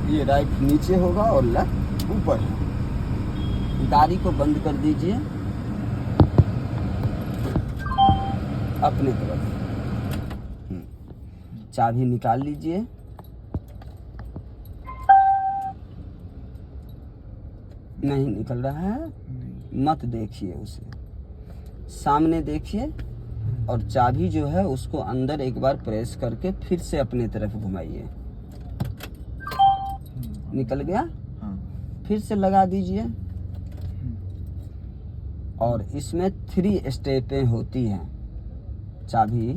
ये राइट नीचे होगा और लेफ्ट ऊपर है। गाड़ी को बंद कर दीजिए अपने तरफ। चाबी निकाल लीजिए। नहीं निकल रहा है, मत देखिए उसे, सामने देखिए और चाबी जो है उसको अंदर एक बार प्रेस करके फिर से अपने तरफ घुमाइए। निकल गया? फिर से लगा दीजिए। और इसमें 3 स्टेपें होती हैं चाबी।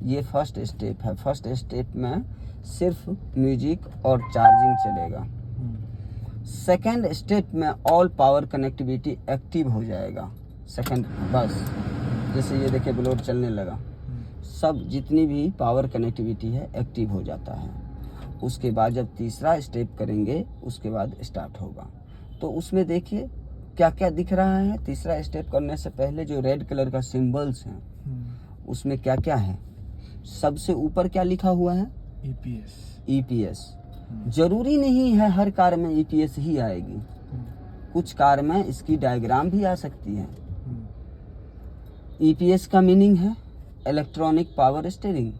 ये फर्स्ट स्टेप है। फर्स्ट स्टेप में सिर्फ म्यूजिक और चार्जिंग चलेगा। सेकंड स्टेप में ऑल पावर कनेक्टिविटी एक्टिव हो जाएगा। सेकंड बस, जैसे ये देखिए ब्लोअर चलने लगा, सब जितनी भी पावर कनेक्टिविटी है एक्टिव हो जाता है। उसके बाद जब तीसरा स्टेप करेंगे उसके बाद स्टार्ट होगा। तो उसमें देखिए क्या क्या दिख रहा है। तीसरा स्टेप करने से पहले जो रेड कलर का सिंबल्स हैं उसमें क्या क्या है। सबसे ऊपर क्या लिखा हुआ है? EPS। जरूरी नहीं है हर कार में EPS ही आएगी, कुछ कार में इसकी डायग्राम भी आ सकती है। EPS का मीनिंग है electronic power steering.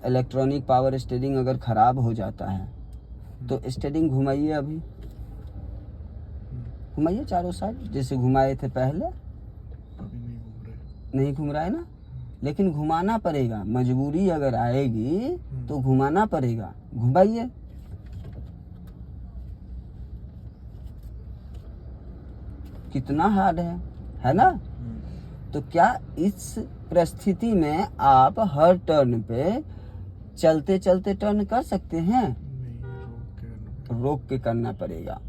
Electronic power steering अगर खराब हो जाता है तो स्टीयरिंग घुमाइए, अभी घुमाइए चारों साइड जैसे घुमाए थे पहले। नहीं घूम रहा है ना, लेकिन घुमाना पड़ेगा। मजबूरी अगर आएगी तो घुमाना पड़ेगा। घुमाइए। कितना हार्ड है ना? तो क्या इस परिस्थिति में आप हर टर्न पे चलते चलते टर्न कर सकते हैं? रोक के करना पड़ेगा।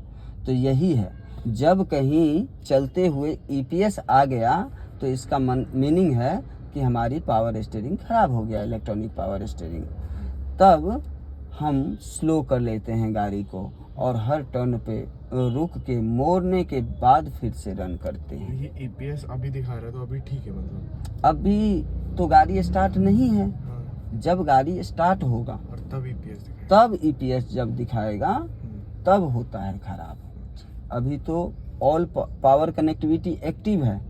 तो यही है, जब कहीं चलते हुए EPS आ गया तो इसका मीनिंग है कि हमारी पावर स्टीयरिंग खराब हो गया, इलेक्ट्रॉनिक पावर स्टीयरिंग। तब हम स्लो कर लेते हैं गाड़ी को और हर टर्न पे रुक के मोड़ने के बाद फिर से रन करते हैं। ये EPS अभी दिखा रहा है तो अभी ठीक है, मतलब अभी तो गाड़ी स्टार्ट नहीं है। जब गाड़ी स्टार्ट होगा और तब EPS दिखाएगा। तब EPS जब दिखाएगा तब होता है खराब। अभी तो ऑल पावर कनेक्टिविटी एक्टिव है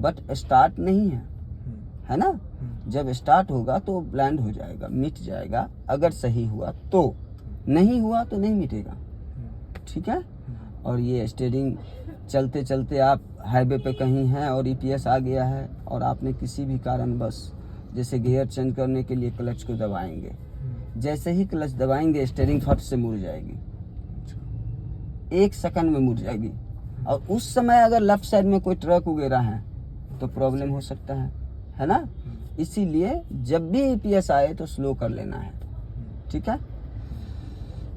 बट स्टार्ट नहीं है ना? जब स्टार्ट होगा तो ब्लाइंड हो जाएगा, मिट जाएगा अगर सही हुआ तो, नहीं हुआ तो नहीं मिटेगा। ठीक है? और ये स्टीयरिंग चलते चलते आप हाईवे पे कहीं हैं और EPS आ गया है और आपने किसी भी कारणवश जैसे गियर चेंज करने के लिए क्लच को दबाएंगे, जैसे ही क्लच दबाएंगे स्टीयरिंग फट से मुड़ जाएगी, 1 सेकंड में मुड़ जाएगी। और उस समय अगर लेफ्ट साइड में कोई ट्रक वगैरह है तो प्रॉब्लम हो सकता है ना? इसीलिए जब भी EPS आए तो स्लो कर लेना है। ठीक है?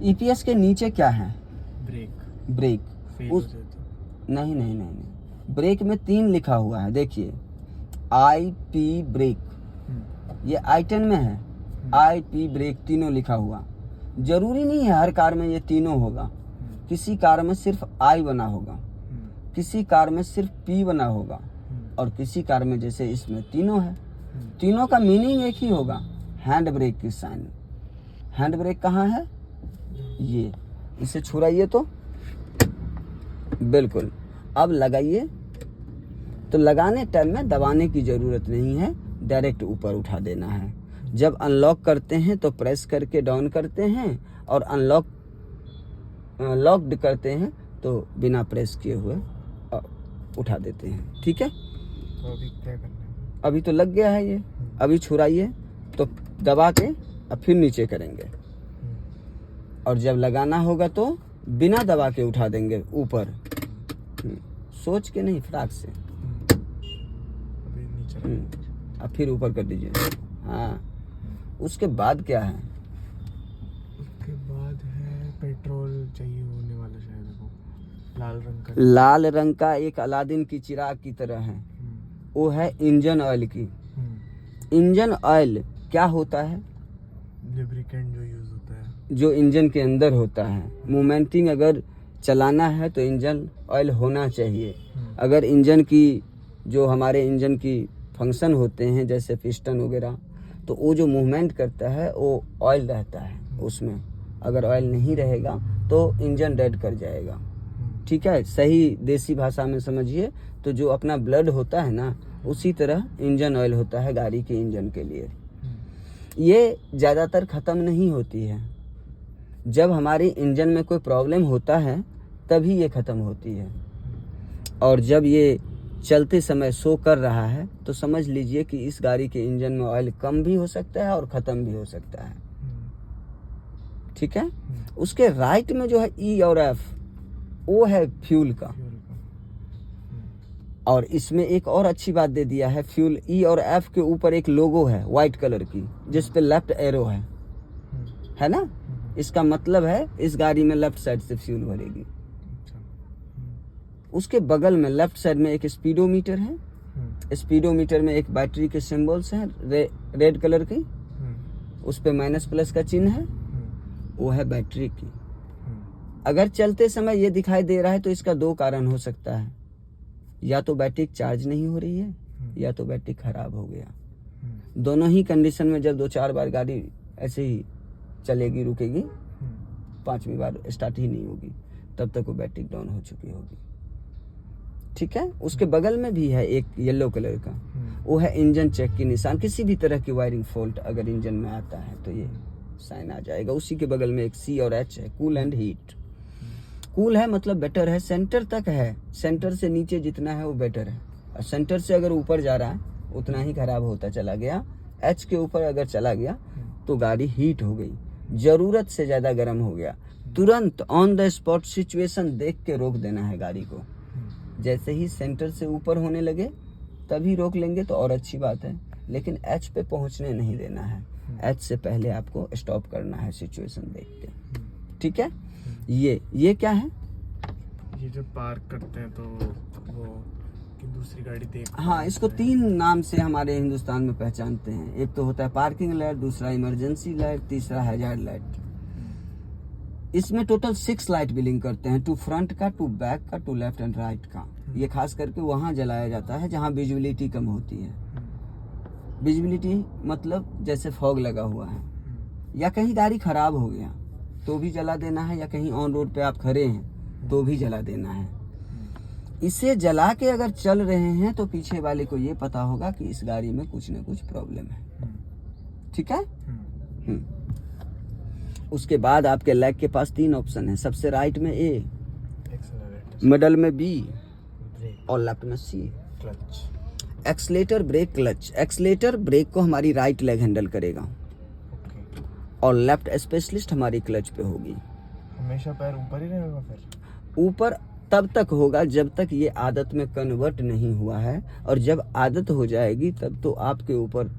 EPS के नीचे क्या है? ब्रेक। नहीं, ब्रेक में 3 लिखा हुआ है, देखिए IP ब्रेक, ये I10 में है। IP ब्रेक तीनों लिखा हुआ। जरूरी नहीं है हर कार में ये तीनों होगा। किसी कार में सिर्फ I बना होगा, किसी कार में सिर्फ P बना होगा और किसी कार में जैसे इसमें तीनों है। तीनों का मीनिंग एक ही होगा, हैंड ब्रेक की साइन। हैंड ब्रेक कहाँ है? ये, इसे छुड़ाइए तो बिल्कुल। अब लगाइए। तो लगाने टाइम में दबाने की ज़रूरत नहीं है, डायरेक्ट ऊपर उठा देना है। जब अनलॉक करते हैं तो प्रेस करके डाउन करते हैं और लॉक्ड करते हैं तो बिना प्रेस किए हुए उठा देते हैं। ठीक है? तो अभी क्या करना है? अभी तो लग गया है ये। अभी छुड़ाइए तो दबा के अब फिर नीचे करेंगे और जब लगाना होगा तो बिना दबा के उठा देंगे ऊपर, सोच के नहीं, फटाक से। अभी नीचे अब फिर ऊपर कर दीजिए। हाँ, उसके बाद क्या है? उसके बाद है पेट्रोल चाहिए होने वाला, शायद वो लाल रंग का एक अलादीन की चिराग की तरह है, वो है इंजन ऑयल की। इंजन ऑयल क्या होता है? लुब्रिकेंट जो यूज होता है, जो इंजन के अंदर होता है। मोमेंटिंग अगर चलाना है तो इंजन ऑयल होना चाहिए। अगर इंजन की जो हमारे इंजन की फंक्शन होते हैं जैसे पिस्टन वगैरह, तो वो जो मूवमेंट करता है वो ऑयल रहता है उसमें, अगर ऑयल नहीं रहेगा तो इंजन डेड कर जाएगा। ठीक है, सही देसी भाषा में समझिए तो जो अपना ब्लड होता है ना, उसी तरह इंजन ऑयल होता है गाड़ी के इंजन के लिए। ये ज़्यादातर ख़त्म नहीं होती है, जब हमारी इंजन में कोई प्रॉब्लम होता है तभी ये ख़त्म होती है। और जब ये चलते समय शो कर रहा है तो समझ लीजिए कि इस गाड़ी के इंजन में ऑयल कम भी हो सकता है और ख़त्म भी हो सकता है। ठीक है, उसके राइट में जो है ई और एफ, वो है फ्यूल का। और इसमें एक और अच्छी बात दे दिया है, फ्यूल ई और एफ के ऊपर एक लोगो है वाइट कलर की, जिस पे लेफ्ट एरो है ना। इसका मतलब है इस गाड़ी में लेफ्ट साइड से फ्यूल भरेगी। उसके बगल में लेफ्ट साइड में एक स्पीडोमीटर है। स्पीडोमीटर में एक बैटरी के सिंबल्स हैं रेड कलर की, उस पे माइनस प्लस का चिन्ह है, वो है बैटरी की। अगर चलते समय ये दिखाई दे रहा है तो इसका दो कारण हो सकता है, या तो बैटरी चार्ज नहीं हो रही है या तो बैटरी खराब हो गया। दोनों ही कंडीशन में जब 2-4 बार गाड़ी ऐसे ही चलेगी, रुकेगी, 5वीं बार स्टार्ट ही नहीं होगी, तब तक वो बैटरी डाउन हो चुकी होगी। ठीक है, उसके बगल में भी है एक येलो कलर का, वो है इंजन चेक की निशान। किसी भी तरह की वायरिंग फॉल्ट अगर इंजन में आता है तो ये साइन आ जाएगा। उसी के बगल में एक सी और एच है, कूल एंड हीट। कूल है मतलब बेटर है, सेंटर तक है, सेंटर से नीचे जितना है वो बेटर है, और सेंटर से अगर ऊपर जा रहा है उतना ही खराब होता चला गया। एच के ऊपर अगर चला गया तो गाड़ी हीट हो गई, जरूरत से ज्यादा गर्म हो गया। तुरंत ऑन द स्पॉट सिचुएशन देख के रोक देना है गाड़ी को। जैसे ही सेंटर से ऊपर होने लगे तभी रोक लेंगे तो और अच्छी बात है, लेकिन एच पे पहुंचने नहीं देना है। एच से पहले आपको स्टॉप करना है सिचुएशन देख के। ठीक है, ये क्या है? ये जब पार्क करते हैं तो वो कि दूसरी गाड़ी देख, हाँ, इसको 3 नाम से हमारे हिंदुस्तान में पहचानते हैं। एक तो होता है पार्किंग लाइट, दूसरा इमरजेंसी लाइट, तीसरा हैजार्ड लाइट। इसमें टोटल 6 लाइट बिलिंग करते हैं, 2 फ्रंट का, 2 बैक का, 2 लेफ्ट एंड राइट का। ये खास करके वहाँ जलाया जाता है जहाँ विजिबिलिटी कम होती है। विजिबिलिटी मतलब जैसे फॉग लगा हुआ है या कहीं गाड़ी खराब हो गया तो भी जला देना है, या कहीं ऑन रोड पे आप खड़े हैं तो भी जला देना है। इसे जला के अगर चल रहे हैं तो पीछे वाले को ये पता होगा कि इस गाड़ी में कुछ न कुछ प्रॉब्लम है। ठीक है। उसके बाद आपके लैग के पास 3 ऑप्शन है। सबसे राइट में ए, मिडल में बी और लेफ्ट में C. Clutch, accelerator, brake, clutch. Accelerator brake को हमारी राइट लेग हैंडल करेगा और लेफ्ट स्पेशलिस्ट हमारी क्लच पे होगी। हमेशा पैर ऊपर ही रहेगा फिर? ऊपर तब तक होगा जब तक ये आदत में कन्वर्ट नहीं हुआ है, और जब आदत हो जाएगी तब तो आपके ऊपर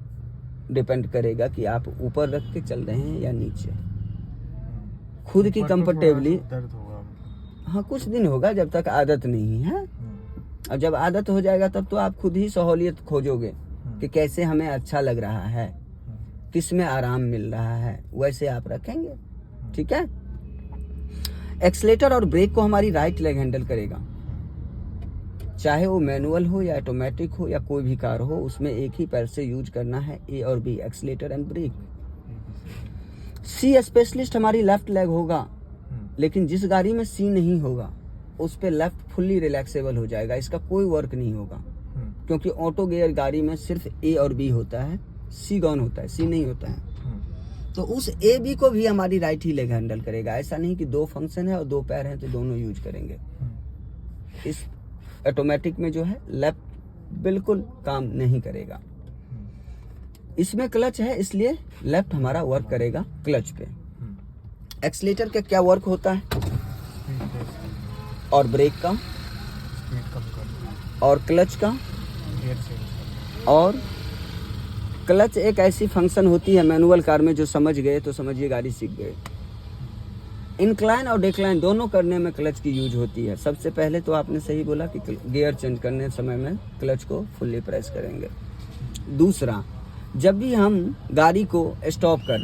डिपेंड करेगा कि आप ऊपर रख के चल रहे हैं या नीचे। खुद की कंफर्टेबली दर्द होगा। हाँ, कुछ दिन होगा जब तक आदत नहीं है, और जब आदत हो जाएगा तब तो आप खुद ही सहूलियत खोजोगे कि कैसे हमें अच्छा लग रहा है, किस में आराम मिल रहा है, वैसे आप रखेंगे। ठीक है। एक्सलेटर और ब्रेक को हमारी राइट लेग हैंडल करेगा, चाहे वो मैनुअल हो या ऑटोमेटिक हो या कोई भी कार हो, उसमें एक ही पैर से यूज करना है, ए और B, accelerator and brake. C specialist हमारी लेफ्ट लेग होगा, लेकिन जिस गाड़ी में सी नहीं होगा उस पे लेफ्ट फुल्ली रिलैक्सेबल हो जाएगा, इसका कोई वर्क नहीं होगा, क्योंकि ऑटो गियर गाड़ी में सिर्फ ए और बी होता है, सी गॉन होता है, सी नहीं होता है। तो उस ए बी को भी हमारी राइट ही लेग हैंडल करेगा। ऐसा नहीं कि 2 फंक्शन है और 2 पैर हैं तो दोनों यूज करेंगे। इस ऑटोमेटिक में जो है लेफ्ट बिल्कुल काम नहीं करेगा। इसमें क्लच है, इसलिए लेफ्ट हमारा वर्क करेगा क्लच पे। एक्सलेटर का क्या वर्क होता है, और ब्रेक का, स्पीड कम कर, और क्लच का, गियर चेंज। और क्लच एक ऐसी फंक्शन होती है मैनुअल कार में, जो समझ गए तो समझिए गाड़ी सीख गए। इंक्लाइन और डिक्लाइन दोनों करने में क्लच की यूज होती है। सबसे पहले तो आपने सही बोला कि गियर चेंज करने समय में क्लच को फुल्ली प्रेस करेंगे। दूसरा, जब भी हम गाड़ी को स्टॉप कर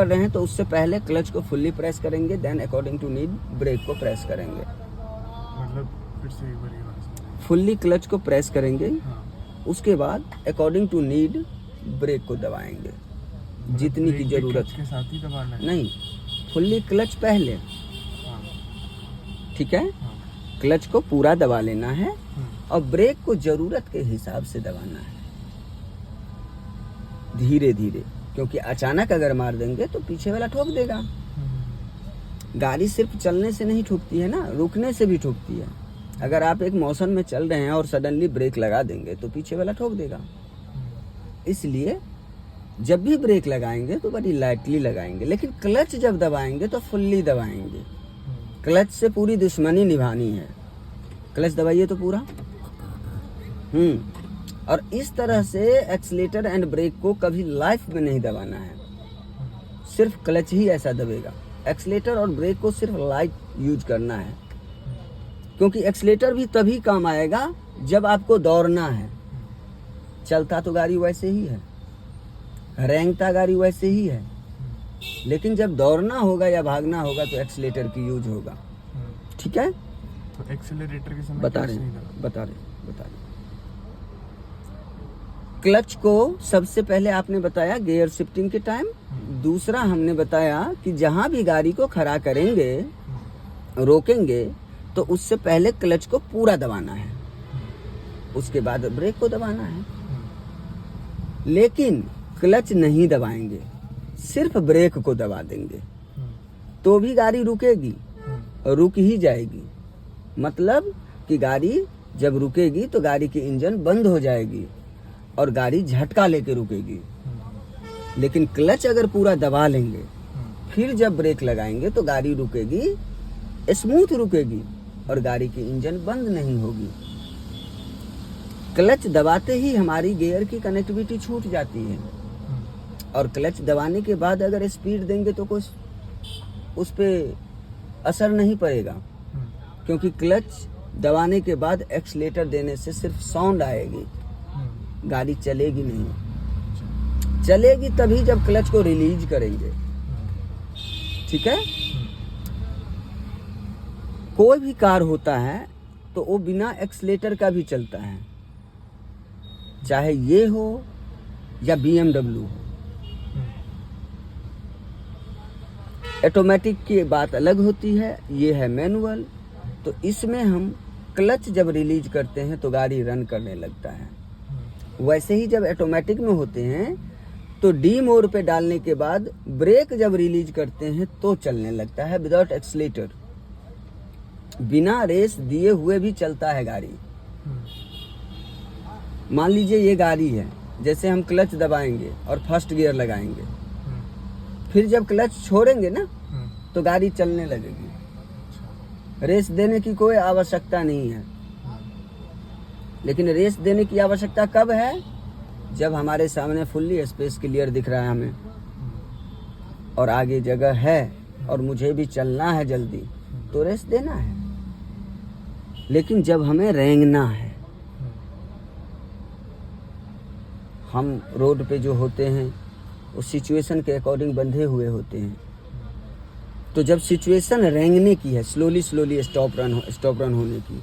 रहे हैं तो उससे पहले क्लच को फुल्ली प्रेस करेंगे, then according to need brake को प्रेस करेंगे। मतलब फिर से एक बार ये बात। फुल्ली क्लच को प्रेस करेंगे, हाँ। उसके बाद अकॉर्डिंग टू नीड ब्रेक को दबाएंगे। जितनी की ब्रेक भी जरूरत क्लच के साथ ही दबाना है? नहीं, फुल्ली क्लच पहले, हाँ ठीक है, हाँ। क्लच को पूरा दबा लेना है हम्म, और ब्रेक को जरूरत के हिसाब से दबाना है, धीरे धीरे, क्योंकि अचानक अगर मार देंगे तो पीछे वाला ठोक देगा। गाड़ी सिर्फ चलने से नहीं ठुकती है ना, रुकने से भी ठुकती है। अगर आप एक मौसम में चल रहे हैं और सडनली ब्रेक लगा देंगे तो पीछे वाला ठोक देगा। इसलिए जब भी ब्रेक लगाएंगे तो बड़ी लाइटली लगाएंगे, लेकिन क्लच जब दबाएंगे तो फुल्ली दबाएंगे। क्लच से पूरी दुश्मनी निभानी है। क्लच दबाइए तो पूरा। और इस तरह से एक्सीलेटर एंड ब्रेक को कभी लाइफ में नहीं दबाना है, सिर्फ क्लच ही ऐसा दबेगा। एक्सीलेटर और ब्रेक को सिर्फ लाइट यूज करना है, क्योंकि एक्सीलेटर भी तभी काम आएगा जब आपको दौड़ना है। चलता तो गाड़ी वैसे ही है, रेंगता गाड़ी वैसे ही है, लेकिन जब दौड़ना होगा या भागना होगा तो एक्सीलेटर की यूज होगा। ठीक है, तो एक्सेलरेटर के समय बता क्लच रहे नहीं दबाना? बता रहे क्लच को सबसे पहले आपने बताया गियर शिफ्टिंग के टाइम। दूसरा हमने बताया कि जहां भी गाड़ी को खड़ा करेंगे, रोकेंगे, तो उससे पहले क्लच को पूरा दबाना है, उसके बाद ब्रेक को दबाना है। लेकिन क्लच नहीं दबाएंगे, सिर्फ ब्रेक को दबा देंगे तो भी गाड़ी रुकेगी, रुक ही जाएगी। मतलब कि गाड़ी जब रुकेगी तो गाड़ी की इंजन बंद हो जाएगी और गाड़ी झटका लेके रुकेगी। लेकिन क्लच अगर पूरा दबा लेंगे, फिर जब ब्रेक लगाएंगे तो गाड़ी रुकेगी, स्मूथ रुकेगी और गाड़ी की इंजन बंद नहीं होगी। क्लच दबाते ही हमारी गियर की कनेक्टिविटी छूट जाती है, और क्लच दबाने के बाद अगर स्पीड देंगे तो कुछ उस पे असर नहीं पड़ेगा, क्योंकि क्लच दबाने के बाद एक्सीलेटर देने से सिर्फ साउंड आएगी, गाड़ी चलेगी नहीं। चलेगी तभी जब क्लच को रिलीज करेंगे। ठीक है, कोई भी कार होता है तो वो बिना एक्सीलेटर का भी चलता है, चाहे ये हो या BMW हो। ऑटोमेटिक की बात अलग होती है, ये है मैनुअल। तो इसमें हम क्लच जब रिलीज करते हैं तो गाड़ी रन करने लगता है। वैसे ही जब ऑटोमेटिक में होते हैं तो डी मोड पे डालने के बाद ब्रेक जब रिलीज करते हैं तो चलने लगता है विदाउट एक्सीलेटर। बिना रेस दिए हुए भी चलता है गाड़ी। मान लीजिए ये गाड़ी है, जैसे हम क्लच दबाएंगे और फर्स्ट गियर लगाएंगे, फिर जब क्लच छोड़ेंगे ना तो गाड़ी चलने लगेगी। रेस देने की कोई आवश्यकता नहीं है। लेकिन रेस देने की आवश्यकता कब है? जब हमारे सामने फुल्ली स्पेस क्लियर दिख रहा है हमें, और आगे जगह है और मुझे भी चलना है जल्दी, तो रेस देना है। लेकिन जब हमें रेंगना है, हम रोड पे जो होते हैं उस सिचुएशन के अकॉर्डिंग बंधे हुए होते हैं। तो जब सिचुएशन रेंगने की है, स्लोली स्टॉप रन होने की,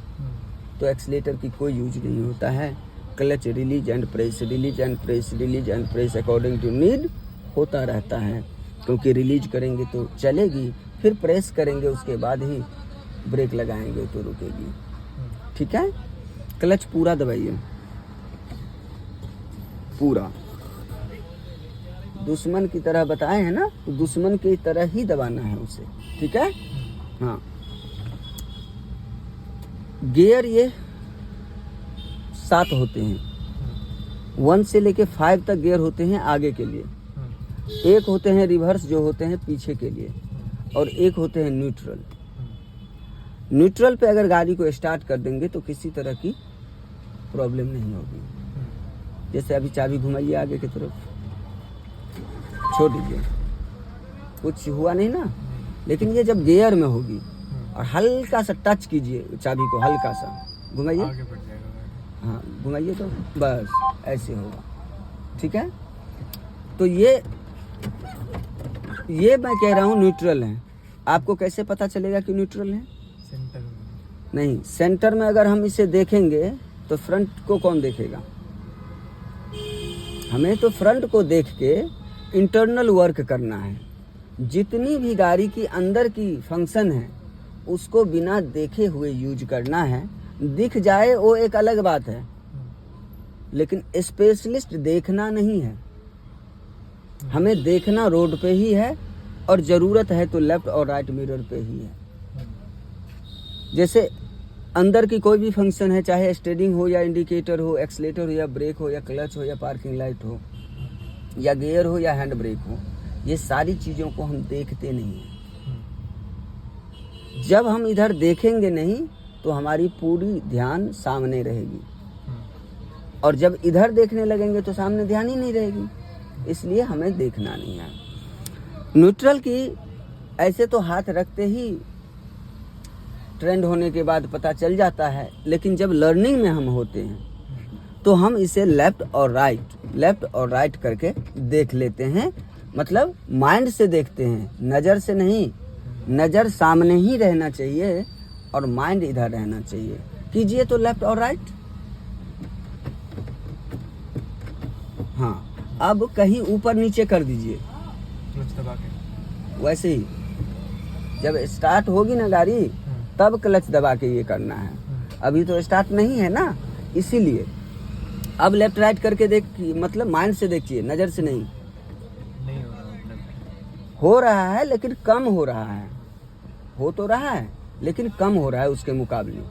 तो एक्सीलेटर की कोई यूज नहीं होता है। Clutch release and press, release and press, release and press according to need होता रहता है। क्योंकि रिलीज करेंगे तो चलेगी, फिर प्रेस करेंगे, उसके बाद ही ब्रेक लगाएंगे तो रुकेगी। ठीक है, क्लच पूरा दबाइए, पूरा। दुश्मन की तरह बताए हैं ना, तो दुश्मन की तरह ही दबाना है उसे। ठीक है, हाँ। गियर ये 7 होते हैं, 1 से लेके 5 तक गियर होते हैं आगे के लिए, 1 होते हैं रिवर्स जो होते हैं पीछे के लिए, और 1 होते हैं न्यूट्रल। न्यूट्रल पे अगर गाड़ी को स्टार्ट कर देंगे तो किसी तरह की प्रॉब्लम नहीं होगी। जैसे अभी चाबी घुमाइए आगे की तरफ, छोड़ दीजिए, कुछ हुआ नहीं ना। लेकिन ये जब गियर में होगी और हल्का सा टच कीजिए चाबी को, हल्का सा घुमाइए, आगे बढ़ जाएगा गाड़ी। हाँ घुमाइए तो बस ऐसे होगा। ठीक है, तो ये मैं कह रहा हूँ न्यूट्रल है। आपको कैसे पता चलेगा कि न्यूट्रल है? सेंटर में नहीं, सेंटर में अगर हम इसे देखेंगे तो फ्रंट को कौन देखेगा? हमें तो फ्रंट को देख के इंटरनल वर्क करना है। जितनी भी गाड़ी की अंदर की फंक्शन है उसको बिना देखे हुए यूज करना है। दिख जाए वो एक अलग बात है, लेकिन स्पेशलिस्ट देखना नहीं है। हमें देखना रोड पे ही है, और ज़रूरत है तो लेफ्ट और राइट मिरर पे ही है। जैसे अंदर की कोई भी फंक्शन है, चाहे स्टेयरिंग हो या इंडिकेटर हो, एक्सीलेटर हो या ब्रेक हो या क्लच हो या पार्किंग लाइट हो या गियर हो या हैंड ब्रेक हो, ये सारी चीज़ों को हम देखते नहीं हैं। जब हम इधर देखेंगे नहीं तो हमारी पूरी ध्यान सामने रहेगी, और जब इधर देखने लगेंगे तो सामने ध्यान ही नहीं रहेगी। इसलिए हमें देखना नहीं है। न्यूट्रल की ऐसे तो हाथ रखते ही ट्रेंड होने के बाद पता चल जाता है, लेकिन जब लर्निंग में हम होते हैं तो हम इसे लेफ्ट और राइट करके देख लेते हैं। मतलब माइंड से देखते हैं, नज़र से नहीं। नज़र सामने ही रहना चाहिए और माइंड इधर रहना चाहिए। कीजिए तो लेफ्ट और राइट। हाँ, अब कहीं ऊपर नीचे कर दीजिए, क्लच दबा के। वैसे ही जब स्टार्ट होगी ना गाड़ी तब क्लच दबा के ये करना है। अभी तो स्टार्ट नहीं है ना, इसीलिए अब लेफ्ट राइट करके देखिए। मतलब माइंड से देखिए, नज़र से नहीं। नहीं हो रहा मतलब। हो रहा है लेकिन कम हो रहा है। हो तो रहा है लेकिन कम हो रहा है उसके मुकाबले।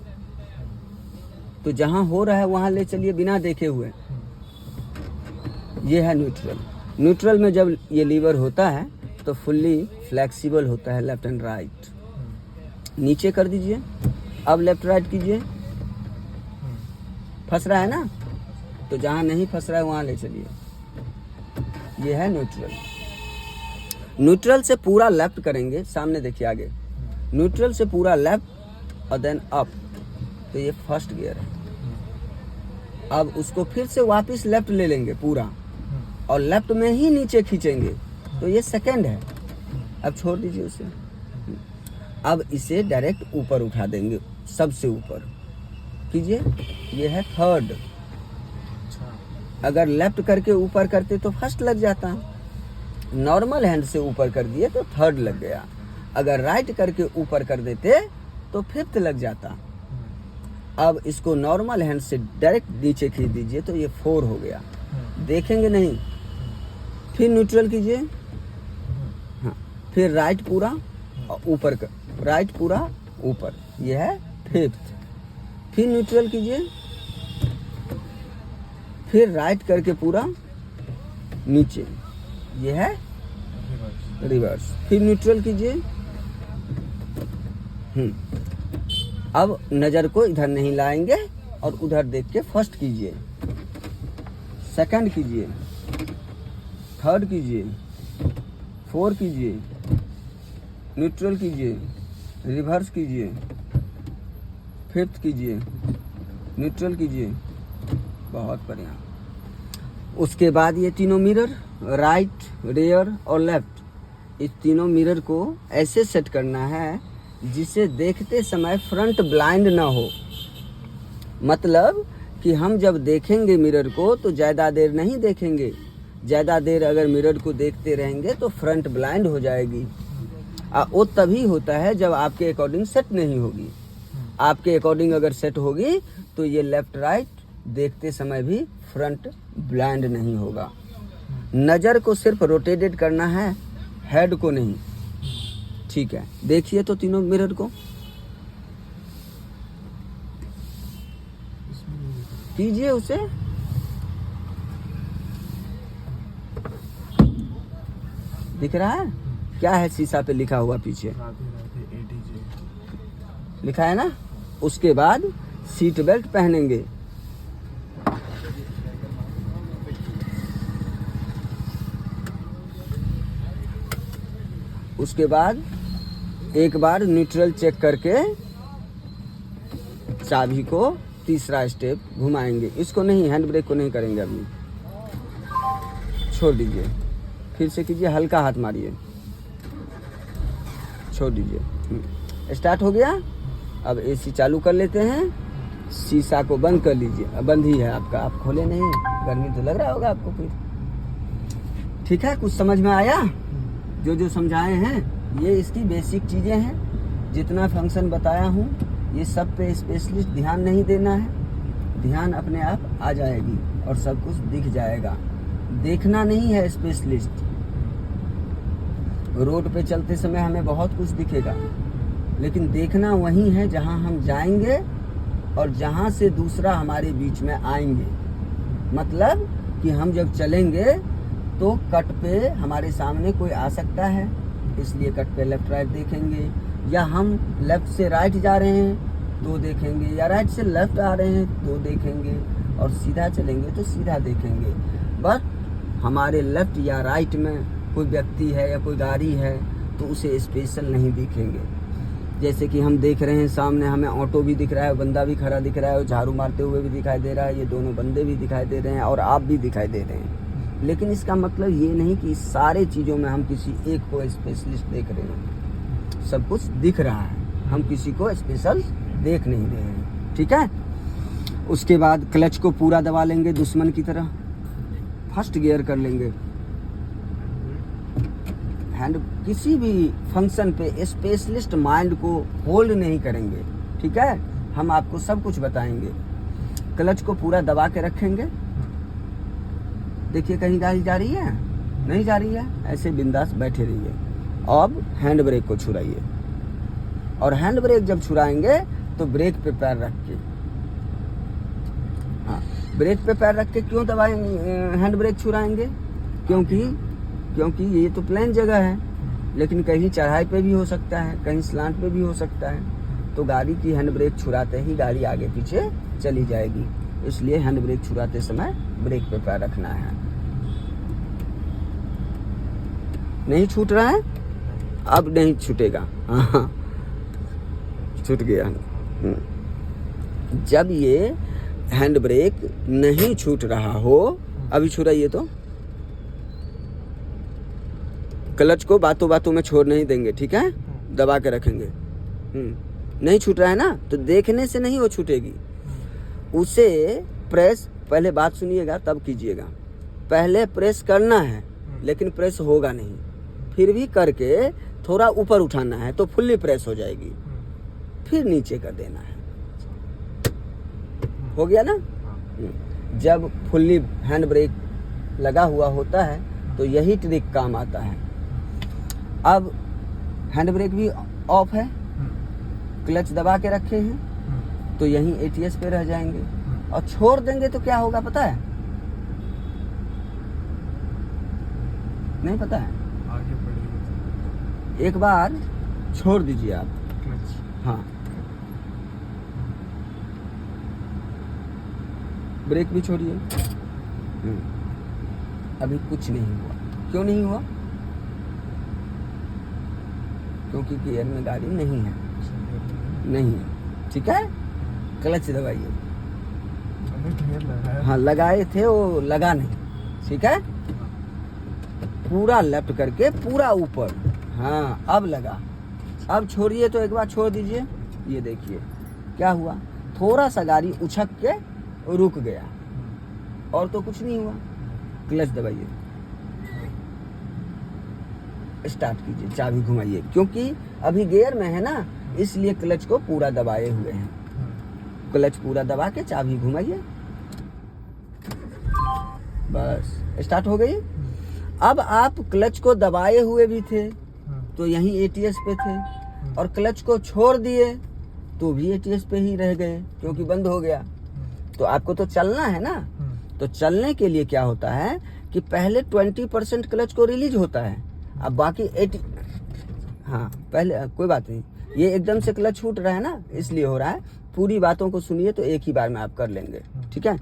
तो जहाँ हो रहा है वहाँ ले चलिए बिना देखे हुए। ये है न्यूट्रल। न्यूट्रल में जब ये लीवर होता है तो फुल्ली फ्लेक्सिबल होता है, लेफ्ट एंड राइट। नीचे कर दीजिए। अब लेफ्ट राइट कीजिए। फंस रहा है ना, तो जहाँ नहीं फंस रहा है वहाँ ले चलिए। ये है न्यूट्रल। न्यूट्रल से पूरा लेफ्ट करेंगे, सामने देखिए आगे। न्यूट्रल से पूरा लेफ्ट और देन अप, तो ये फर्स्ट गियर है। अब उसको फिर से वापस लेफ्ट ले लेंगे पूरा, और लेफ्ट में ही नीचे खींचेंगे, तो ये सेकंड है। अब छोड़ दीजिए उसे। अब इसे डायरेक्ट ऊपर उठा देंगे, सबसे ऊपर कीजिए। ये है थर्ड। अगर लेफ्ट करके ऊपर करते तो फर्स्ट लग जाता, नॉर्मल हैंड से ऊपर कर दिए तो थर्ड लग गया। अगर राइट करके ऊपर कर देते तो फिफ्थ लग जाता। अब इसको नॉर्मल हैंड से डायरेक्ट नीचे खींच दीजिए तो ये 4 हो गया। देखेंगे नहीं। फिर न्यूट्रल कीजिए। हाँ, फिर राइट पूरा और ऊपर कर, राइट पूरा ऊपर, ये है फिफ्थ। फिर न्यूट्रल कीजिए, फिर राइट करके पूरा नीचे, ये है रिवर्स। फिर न्यूट्रल कीजिए। अब नज़र को इधर नहीं लाएंगे और उधर देख के फर्स्ट कीजिए, सेकंड कीजिए, थर्ड कीजिए, 4 कीजिए, न्यूट्रल कीजिए, रिवर्स कीजिए, फिफ्थ कीजिए, न्यूट्रल कीजिए। बहुत बढ़िया। उसके बाद ये तीनों मिरर, राइट, रियर और लेफ्ट, इस तीनों मिरर को ऐसे सेट करना है जिसे देखते समय फ्रंट ब्लाइंड ना हो। मतलब कि हम जब देखेंगे मिरर को तो ज़्यादा देर नहीं देखेंगे। ज़्यादा देर अगर मिरर को देखते रहेंगे तो फ्रंट ब्लाइंड हो जाएगी। वो तभी होता है जब आपके अकॉर्डिंग सेट नहीं होगी। आपके अकॉर्डिंग अगर सेट होगी तो ये लेफ्ट राइट देखते समय भी फ्रंट ब्लाइंड नहीं होगा। नज़र को सिर्फ रोटेटेड करना है, हेड को नहीं। ठीक है, देखिए तो तीनों मिरर को कीजिए उसे। दिख रहा है क्या है शीशा पे लिखा हुआ पीछे? लिखा है ना। उसके बाद सीट बेल्ट पहनेंगे। उसके बाद एक बार न्यूट्रल चेक करके चाबी को तीसरा स्टेप घुमाएंगे। इसको नहीं, हैंड ब्रेक को नहीं करेंगे अभी, छोड़ दीजिए। फिर से कीजिए, हल्का हाथ मारिए, छोड़ दीजिए। स्टार्ट हो गया। अब एसी चालू कर लेते हैं। शीशा को बंद कर लीजिए। बंद ही है आपका, आप खोले नहीं, गर्मी तो लग रहा होगा आपको। फिर ठीक है, कुछ समझ में आया? जो समझाए हैं ये इसकी बेसिक चीजें हैं। जितना फंक्शन बताया हूँ ये सब पे स्पेशलिस्ट ध्यान नहीं देना है, ध्यान अपने आप आ जाएगी और सब कुछ दिख जाएगा। देखना नहीं है स्पेशलिस्ट। रोड पे चलते समय हमें बहुत कुछ दिखेगा, लेकिन देखना वही है जहां हम जाएंगे और जहां से दूसरा हमारे बीच में आएंगे। मतलब कि हम जब चलेंगे तो कट पे हमारे सामने कोई आ सकता है, इसलिए कट पे लेफ्ट राइट देखेंगे, या हम लेफ्ट से राइट जा रहे हैं तो देखेंगे, या राइट से लेफ्ट आ रहे हैं तो देखेंगे, और सीधा चलेंगे तो सीधा देखेंगे। बस हमारे लेफ्ट या राइट में कोई व्यक्ति है या कोई गाड़ी है तो उसे स्पेशल नहीं दिखेंगे। जैसे कि हम देख रहे हैं सामने हमें ऑटो भी दिख रहा है, बंदा भी खड़ा दिख रहा है, और झाड़ू मारते हुए भी दिखाई दे रहा है, ये दोनों बंदे भी दिखाई दे रहे हैं और आप भी दिखाई दे रहे हैं। लेकिन इसका मतलब ये नहीं कि सारे चीज़ों में हम किसी एक को स्पेशलिस्ट देख रहे हैं। सब कुछ दिख रहा है, हम किसी को स्पेशल देख नहीं रहे हैं। ठीक है, उसके बाद क्लच को पूरा दबा लेंगे दुश्मन की तरह, फर्स्ट गियर कर लेंगे। हैंड किसी भी फंक्शन पे स्पेशलिस्ट माइंड को होल्ड नहीं करेंगे। ठीक है, हम आपको सब कुछ बताएंगे। क्लच को पूरा दबा के रखेंगे। देखिए कहीं गाड़ी जा रही है, नहीं जा रही है, ऐसे बिंदास बैठे रहिए। अब हैंड ब्रेक को छुड़ाइए, और हैंड ब्रेक जब छुड़ाएंगे तो ब्रेक पे पैर रख के, हाँ ब्रेक पे पैर रख के क्यों दबाएंगे, हैंड ब्रेक छुड़ाएंगे? क्योंकि ये तो प्लेन जगह है, लेकिन कहीं चढ़ाई पे भी हो सकता है, कहीं स्लांट पे भी हो सकता है। तो गाड़ी की हैंड ब्रेक छुड़ाते ही गाड़ी आगे पीछे चली जाएगी, इसलिए हैंड ब्रेक छुड़ाते समय ब्रेक पे पैर रखना है। नहीं छूट रहा है? अब नहीं छूटेगा। हाँ छूट गया। जब ये हैंड ब्रेक नहीं छूट रहा हो, अभी छुड़ाइए तो क्लच को बातों बातों में छोड़ नहीं देंगे। ठीक है, दबा के रखेंगे। नहीं छूट रहा है ना, तो देखने से नहीं वो छूटेगी, उसे प्रेस, पहले बात सुनिएगा तब कीजिएगा। पहले प्रेस करना है, लेकिन प्रेस होगा नहीं, फिर भी करके थोड़ा ऊपर उठाना है तो फुल्ली प्रेस हो जाएगी, फिर नीचे कर देना है। हो गया ना? जब फुल्ली हैंड ब्रेक लगा हुआ होता है तो यही ट्रिक काम आता है। अब हैंड ब्रेक भी ऑफ है, क्लच दबा के रखे हैं, तो यहीं एटीएस पे रह जाएंगे, और छोड़ देंगे तो क्या होगा पता है? नहीं पता है? आगे बढ़ेगा। एक बार छोड़ दीजिए आप, क्लच। हाँ ब्रेक भी छोड़िए। अभी कुछ नहीं हुआ। क्यों नहीं हुआ? क्योंकि गियर में गाड़ी नहीं है, नहीं है। ठीक है, क्लच दबाइए। हाँ लगाए थे, वो लगा नहीं। ठीक है, पूरा लेफ्ट करके पूरा ऊपर, हाँ अब लगा। अब छोड़िए तो एक बार छोड़ दीजिए। ये देखिए क्या हुआ, थोड़ा सा गाड़ी उछक के रुक गया, और तो कुछ नहीं हुआ। क्लच दबाइए, स्टार्ट कीजिए, चाबी घुमाइए, क्योंकि अभी गियर में है ना, इसलिए क्लच को पूरा दबाए हुए हैं। क्लच पूरा दबा के चाबी घुमाइए, बस स्टार्ट हो गई। अब आप क्लच को दबाए हुए भी थे तो यहीं एटीएस पे थे, और क्लच को छोड़ दिए तो भी एटीएस पे ही रह गए, क्योंकि बंद हो गया। तो आपको तो चलना है ना, तो चलने के लिए क्या होता है कि पहले 20% क्लच को रिलीज होता है, अब बाकी 80, हाँ पहले कोई बात नहीं, ये एकदम से क्लच छूट रहा है ना, इसलिए हो रहा है। पूरी बातों को सुनिए तो एक ही बार में आप कर लेंगे। ठीक है,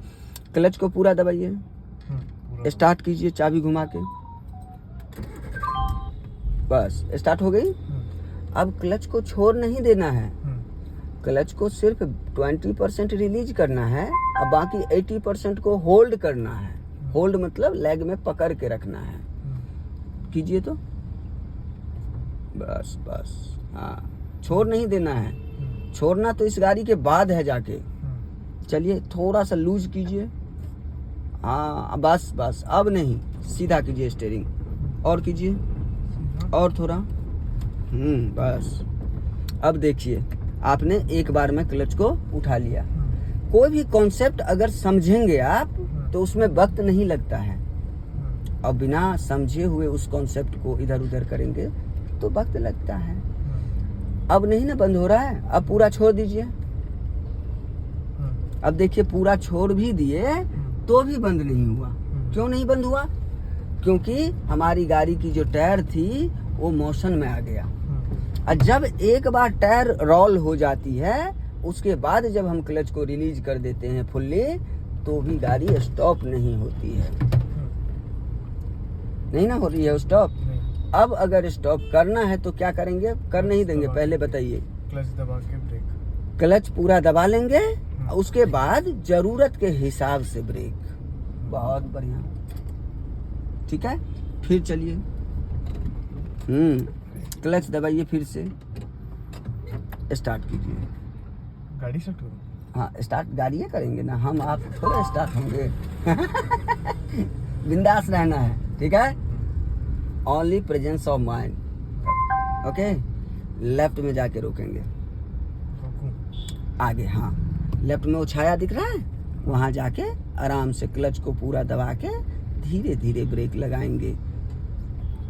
क्लच को पूरा दबाइए, स्टार्ट कीजिए चाबी घुमा के, बस स्टार्ट हो गई। अब क्लच को छोड़ नहीं देना है, क्लच को सिर्फ 20% रिलीज करना है, अब बाकी 80% को होल्ड करना है। होल्ड मतलब लेग में पकड़ के रखना है। कीजिए तो, बस बस, हाँ छोड़ नहीं देना है। छोड़ना तो इस गाड़ी के बाद है जाके। चलिए थोड़ा सा लूज कीजिए, हाँ बस बस, अब नहीं, सीधा कीजिए स्टीयरिंग। और कीजिए, और थोड़ा, बस। अब देखिए आपने एक बार में क्लच को उठा लिया। कोई भी कॉन्सेप्ट अगर समझेंगे आप तो उसमें वक्त नहीं लगता है, और बिना समझे हुए उस कॉन्सेप्ट को इधर उधर करेंगे तो वक्त लगता है। अब नहीं ना बंद हो रहा है, अब पूरा छोड़ दीजिए। अब देखिए पूरा छोड़ भी दिए तो भी बंद नहीं हुआ। क्यों नहीं बंद हुआ? क्योंकि हमारी गाड़ी की जो टायर थी वो मोशन में आ गया। और जब एक बार टायर रोल हो जाती है उसके बाद जब हम क्लच को रिलीज कर देते हैं फुल्ली तो भी गाड़ी स्टॉप नहीं होती है। नहीं ना हो रही है स्टॉप। अब अगर स्टॉप करना है तो क्या करेंगे? कर नहीं देंगे, पहले बताइए। क्लच दबा के ब्रेक, क्लच पूरा दबा लेंगे, उसके बाद जरूरत के हिसाब से ब्रेक। बहुत बढ़िया, ठीक है। फिर चलिए, क्लच दबाइए, फिर से स्टार्ट कीजिए। गाड़ी स्टार्ट करो। हाँ स्टार्ट गाड़ियाँ करेंगे ना, हम आप थोड़ा स्टार्ट होंगे। बिंदास रहना है, ठीक है। Only presence of mind, okay. Left में जाके रोकेंगे, आगे, हाँ लेफ्ट में वो छाया दिख रहा है, वहाँ जाके आराम से क्लच को पूरा दबा के धीरे धीरे ब्रेक लगाएंगे,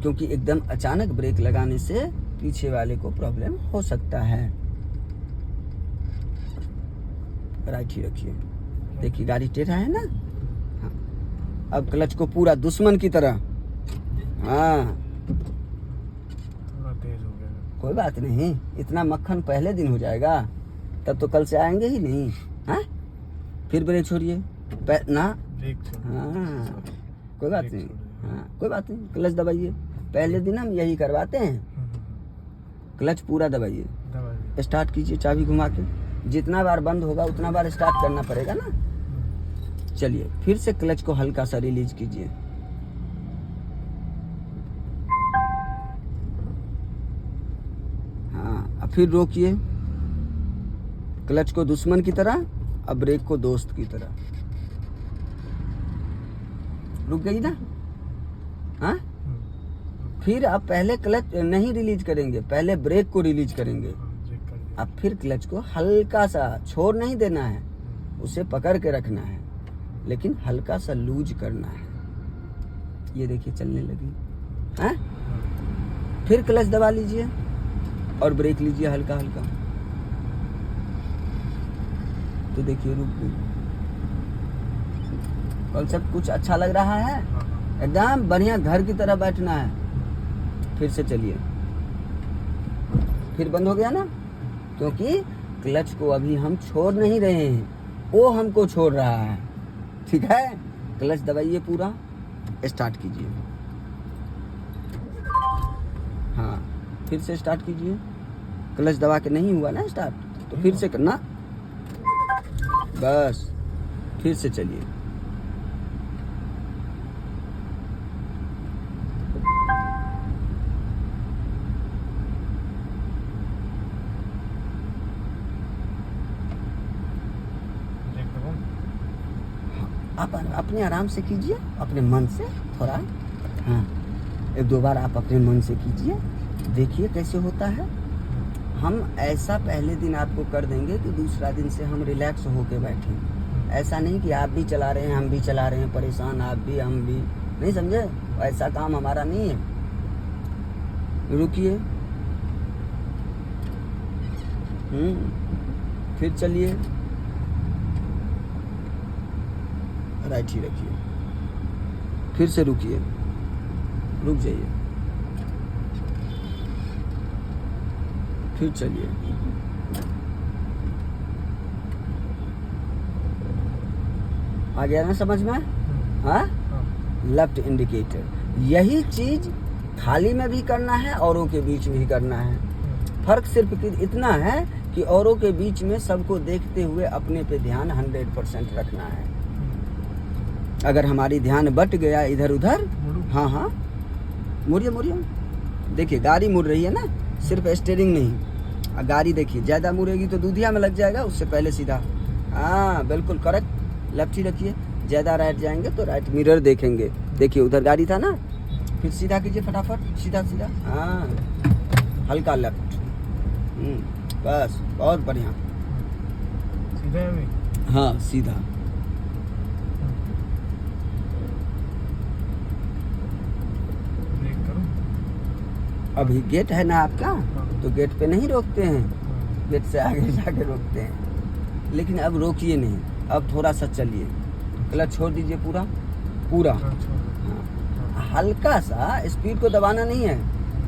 क्योंकि एकदम अचानक ब्रेक लगाने से पीछे वाले को प्रॉब्लम हो सकता है। राइट ही रखिए, देखिए गाड़ी टेढ़ा है ना। हाँ अब क्लच को पूरा दुश्मन की तरह, हाँ थोड़ा तेज हो गया। कोई बात नहीं, इतना मक्खन पहले दिन हो जाएगा, तब तो कल से आएंगे ही नहीं। हाँ फिर ब्रेक छोड़िए ना, ब्रेक हाँ कोई बात नहीं, हाँ कोई बात नहीं। क्लच दबाइए, पहले दिन हम यही करवाते हैं। क्लच पूरा दबाइए, स्टार्ट कीजिए चाबी घुमा के, जितना बार बंद होगा उतना बार स्टार्ट करना पड़ेगा ना। चलिए फिर से क्लच को हल्का सा रिलीज कीजिए, हाँ अब फिर रोकिए, क्लच को दुश्मन की तरह, अब ब्रेक को दोस्त की तरह। रुक गई ना। हाँ फिर आप पहले क्लच नहीं रिलीज करेंगे, पहले ब्रेक को रिलीज करेंगे। अब फिर क्लच को हल्का सा, छोड़ नहीं देना है, उसे पकड़ के रखना है, लेकिन हल्का सा लूज करना है। ये देखिए चलने लगी। हाँ फिर क्लच दबा लीजिए और ब्रेक लीजिए हल्का हल्का, तो देखिए रुक गई। कॉन्सेप्ट कुछ अच्छा लग रहा है, एकदम बढ़िया घर की तरह बैठना है। फिर से चलिए, फिर बंद हो गया ना, क्योंकि क्लच को अभी हम छोड़ नहीं रहे हैं, वो हमको छोड़ रहा है, ठीक है। क्लच दबाइए पूरा, स्टार्ट कीजिए, हाँ फिर से स्टार्ट कीजिए। क्लच दबा के नहीं हुआ ना स्टार्ट, तो फिर से करना, बस फिर से चलिए। आप अपने आराम से कीजिए, अपने मन से थोड़ा, हाँ एक दो बार आप अपने मन से कीजिए, देखिए कैसे होता है। हम ऐसा पहले दिन आपको कर देंगे कि दूसरा दिन से हम रिलैक्स होके बैठें। ऐसा नहीं कि आप भी चला रहे हैं हम भी चला रहे हैं, परेशान आप भी हम भी, नहीं समझे, ऐसा काम हमारा नहीं है। रुकिए, फिर चलिए, राइट ही रखिए, फिर से रुकिए, रुक जाइए, फिर चलिए, आ गया ना समझ में। हाँ लेफ्ट इंडिकेटर, यही चीज खाली में भी करना है, औरों के बीच में भी करना है। फर्क सिर्फ इतना है कि औरों के बीच में सबको देखते हुए अपने पे ध्यान 100% रखना है। अगर हमारी ध्यान बट गया इधर उधर, हाँ हाँ मुड़िए मुड़िए, देखिए गाड़ी मुड़ रही है ना, सिर्फ स्टीयरिंग नहीं। गाड़ी देखिए ज़्यादा मुड़ेगी तो दूधिया में लग जाएगा, उससे पहले सीधा, हाँ बिल्कुल करेक्ट। लेफ्ट ही रखिए, ज़्यादा राइट जाएंगे तो राइट मिरर देखेंगे, देखिए उधर गाड़ी था ना, फिर सीधा कीजिए फटाफट, सीधा सीधा, हाँ, हल्का लेफ्ट। बस, बहुत बढ़िया। सीधा है अभी? हाँ सीधा। ब्रेक करूं? अभी गेट है ना आपका, हाँ। तो गेट पे नहीं रोकते हैं, हाँ। गेट से आगे जाके रोकते हैं। लेकिन अब रोकिए नहीं, अब थोड़ा सा चलिए, क्लच छोड़ दीजिए पूरा पूरा। हाँ, छोड़ दो। हाँ, हल्का सा, स्पीड को दबाना नहीं है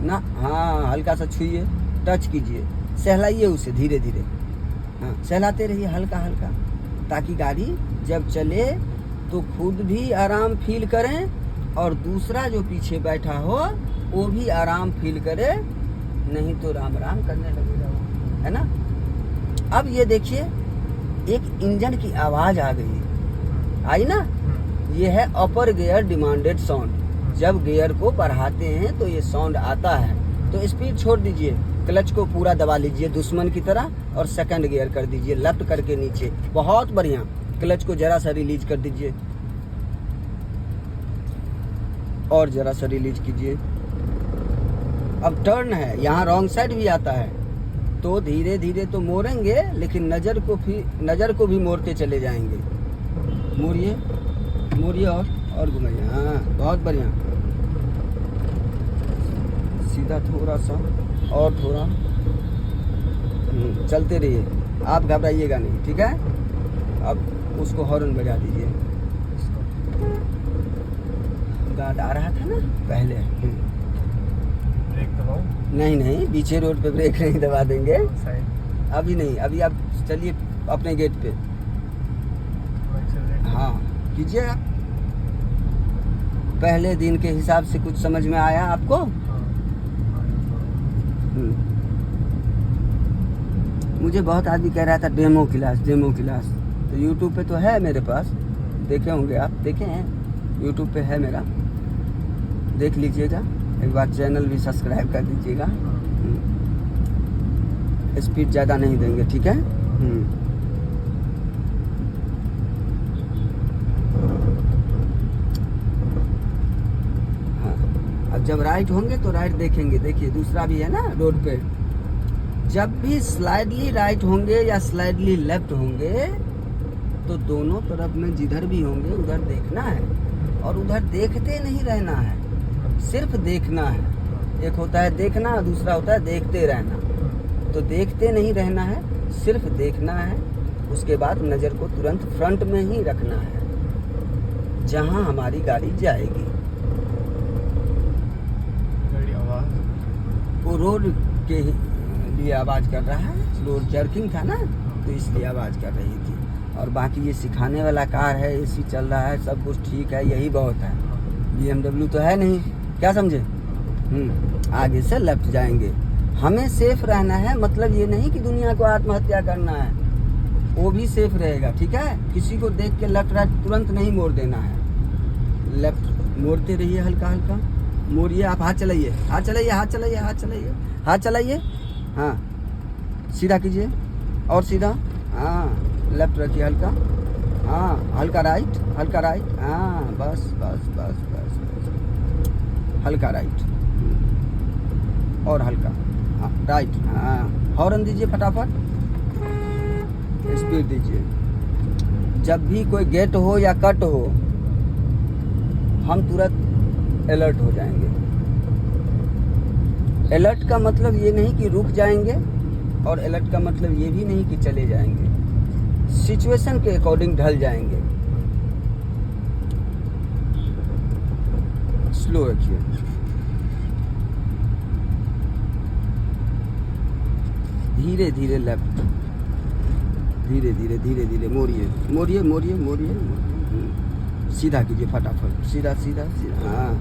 ना, हाँ हल्का सा छुइए, टच कीजिए, सहलाइए उसे धीरे धीरे, हाँ सहलाते रहिए हल्का हल्का, ताकि गाड़ी जब चले तो खुद भी आराम फील करें और दूसरा जो पीछे बैठा हो वो भी आराम फील करे, नहीं तो राम राम करने लगेगा वो, है ना। अब ये देखिए एक इंजन की आवाज आ गई, आई ना, ये है अपर गियर डिमांडेड साउंड। जब गियर को बढ़ाते हैं तो ये साउंड आता है, तो स्पीड छोड़ दीजिए, क्लच को पूरा दबा लीजिए दुश्मन की तरह और सेकंड गियर कर दीजिए लेफ्ट करके नीचे, बहुत बढ़िया। क्लच को जरा सा रिलीज कर दीजिए और जरा सा रिलीज कीजिए। अब टर्न है, यहाँ रॉन्ग साइड भी आता है, तो धीरे धीरे तो मोड़ेंगे लेकिन नजर को भी मोड़ते चले जाएंगे। मोड़िए मोड़िए और घुमाइए, हाँ बहुत बढ़िया। सीधा थोड़ा सा और थोड़ा, चलते रहिए, आप घबराइएगा नहीं, ठीक है। अब उसको हॉर्न बजा दीजिए, गार्ड आ रहा था ना पहले। ब्रेक दबाओ? नहीं नहीं, पीछे रोड पे ब्रेक नहीं दबा देंगे, साइड? अभी नहीं, अभी आप चलिए अपने गेट पे, हाँ कीजिए आप। पहले दिन के हिसाब से कुछ समझ में आया आपको? मुझे बहुत आदमी कह रहा था डेमो क्लास, तो यूट्यूब पे तो है मेरे पास, देखे होंगे आप, देखे हैं, यूट्यूब पे है मेरा, देख लीजिएगा एक बार, चैनल भी सब्सक्राइब कर दीजिएगा। स्पीड ज़्यादा नहीं देंगे, ठीक है। अब जब राइट होंगे तो राइट देखेंगे, देखिए दूसरा भी है ना रोड पे, जब भी स्लाइडली राइट होंगे या स्लाइडली लेफ्ट होंगे तो दोनों तरफ में जिधर भी होंगे उधर देखना है, और उधर देखते नहीं रहना है, सिर्फ देखना है। एक होता है देखना, दूसरा होता है देखते रहना। तो देखते नहीं रहना है, सिर्फ देखना है। उसके बाद नज़र को तुरंत फ्रंट में ही रखना है जहां हमारी गाड़ी जाएगी। वो रोड के लिए आवाज़ कर रहा है, रोड जर्किंग था ना, तो इसलिए आवाज़ कर रही थी। और बाकी ये सिखाने वाला कार है, एसी चल रहा है, सब कुछ ठीक है, यही बहुत है। BMW तो है नहीं, क्या समझे। आगे से लेफ्ट जाएंगे, हमें सेफ रहना है, मतलब ये नहीं कि दुनिया को आत्महत्या करना है, वो भी सेफ रहेगा, ठीक है। किसी को देख के लेफ्ट राइट तुरंत नहीं मोड़ देना है, लेफ्ट मोड़ते रहिए, हल्का हल्का मोड़िए। आप हाथ चलाइए, हाथ चलाइए, हाथ चलाइए, हाथ चलाइए, हाथ चलाइए, हाँ सीधा कीजिए और सीधा, हाँ लेफ्ट रखिए हल्का, हाँ हल्का राइट, हल्का राइट, हाँ बस बस बस बस बस, हल्का राइट और हल्का राइट, हाँ हॉर्न दीजिए फटाफट, स्पीड दीजिए। जब भी कोई गेट हो या कट हो हम तुरंत अलर्ट हो जाएंगे। अलर्ट का मतलब ये नहीं कि रुक जाएंगे, और अलर्ट का मतलब ये भी नहीं कि चले जाएंगे, सिचुएशन के अकॉर्डिंग ढल जाएंगे। स्लो रखिए, धीरे धीरे लेफ्ट, धीरे धीरे धीरे धीरे मोड़िए मोड़िए मोड़िए मोड़िए, सीधा कीजिए फटाफट, सीधा सीधा सीधा, हाँ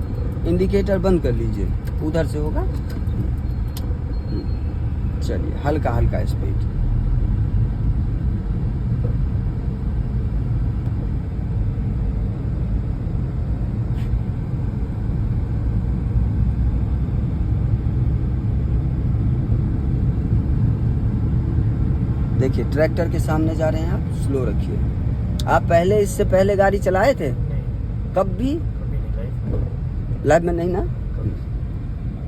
इंडिकेटर बंद कर लीजिए, उधर से होगा। चलिए हल्का हल्का स्पीड, देखिए ट्रैक्टर के सामने जा रहे हैं आप, स्लो रखिए। आप इससे पहले गाड़ी चलाए थे? नहीं, कब भी? कभी नहीं, लाइफ लाइफ में नहीं ना,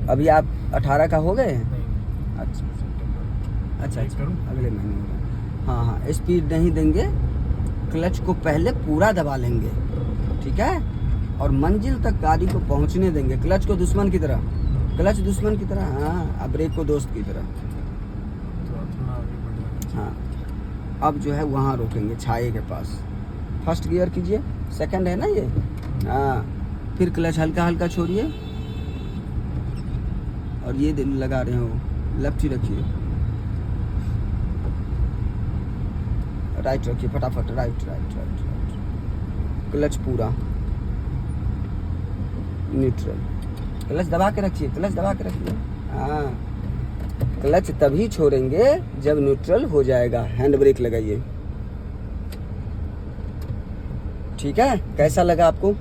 अभी आप 18 का हो गए हैं? नहीं अच्छा सितंबर अच्छा अच्छा, करूं? अगले महीने होगा। हाँ हाँ, स्पीड नहीं देंगे, क्लच को पहले पूरा दबा लेंगे, ठीक है, और मंजिल तक गाड़ी को पहुंचने देंगे। क्लच को दुश्मन की तरह, क्लच दुश्मन की तरह, हाँ, अब ब्रेक को दोस्त की तरह। तो थोड़ा आगे बढ़ जाना। हाँ, अब जो है वहाँ रोकेंगे छाये के पास। फर्स्ट गियर कीजिए, सेकंड है ना ये, हाँ, फिर क्लच हल्का हल्का छोड़िए, और ये लगा रहे हो, लेफ्ट ही रखिए, राइट रखिए फटाफट, right right right right, clutch पूरा, न्यूट्रल, क्लच दबा के रखिए, क्लच दबा के रखिए, हाँ, क्लच तभी छोड़ेंगे जब न्यूट्रल हो जाएगा। हैंड ब्रेक लगाइए, ठीक है। कैसा लगा आपको?